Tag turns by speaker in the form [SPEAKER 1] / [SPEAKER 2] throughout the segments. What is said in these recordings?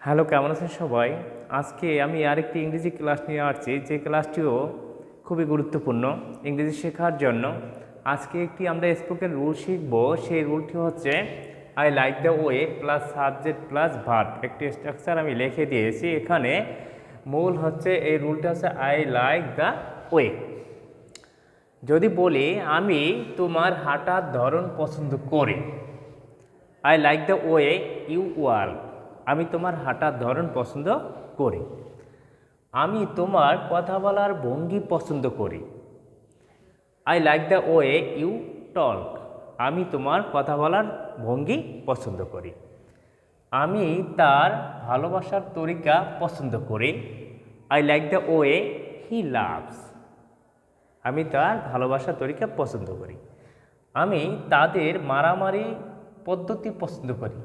[SPEAKER 1] Hello, কেমন আছেন সবাই? আজকে আমি আরেকটি ইংরেজি ক্লাস নিয়ে আসছি, যে ক্লাসটিও খুবই গুরুত্বপূর্ণ ইংরেজি শেখার জন্য। আজকে আমরা স্পোকেন রুল শিখব। সেই রুলটি হচ্ছে I like the way plus subject plus verb. একটি স্ট্রাকচার আমি লিখে দিয়েছি এখানে। মূল হচ্ছে এই রুলটা হচ্ছে আই লাইক দ্য ওয়ে। যদি বলি আমি তোমার হাঁটার ধরন পছন্দ করি, I like the way you walk. আমি তোমার হাঁটার ধরন পছন্দ করি। আমি তোমার কথা বলার ভঙ্গি পছন্দ করি, I like the way you talk. আমি তোমার কথা বলার ভঙ্গি পছন্দ করি। আমি তার ভালোবাসার তরিকা পছন্দ করি, I like the way he loves. আমি তার ভালোবাসার তরিকা পছন্দ করি। আমি তাদের মারামারি পদ্ধতি পছন্দ করি।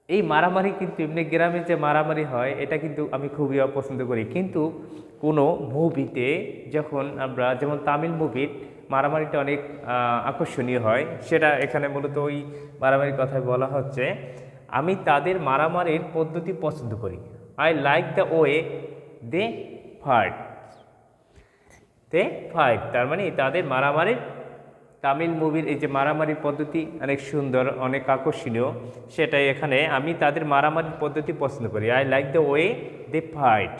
[SPEAKER 1] এই মারামারি কিন্তু এমনি গ্রামে যে মারামারি হয় এটা কিন্তু আমি খুবই অপছন্দ করি, কিন্তু কোনো মুভিতে যখন আমরা যেমন তামিল মুভির মারামারিটা অনেক আকর্ষণীয় হয়, সেটা এখানে মূলত ওই মারামারির কথাই বলা হচ্ছে। আমি তাদের মারামারির পদ্ধতি পছন্দ করি, I like the way they fight. তার মানে তাদের মারামারির, তামিল মুভির এই যে মারামারির পদ্ধতি অনেক সুন্দর, অনেক আকর্ষণীয়, সেটাই এখানে আমি তাদের মারামারির পদ্ধতি পছন্দ করি, I like the way they fight.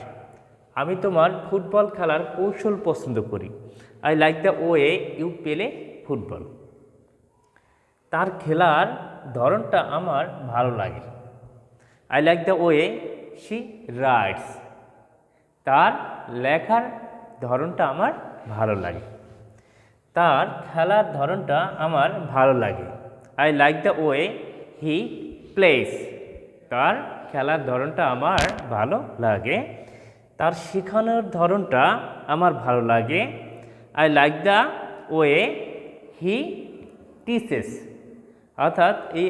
[SPEAKER 1] আমি তোমার ফুটবল খেলার কৌশল পছন্দ করি, I like the way you play football. তার খেলার ধরনটা আমার ভালো লাগে, I like the way she writes. তার লেখার ধরনটা আমার ভালো লাগে। তার খেলার ধরনটা আমার ভালো লাগে, I like the way he plays. তার খেলার ধরনটা আমার ভালো লাগে। তার শেখানোর ধরনটা আমার ভালো লাগে, I like the way he teaches. অর্থাৎ এই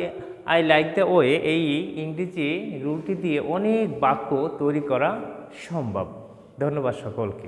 [SPEAKER 1] আই লাইক দ্য ওয়ে এই ইংরেজি রুলটি দিয়ে অনেক বাক্য তৈরি করা সম্ভব। ধন্যবাদ সকলকে।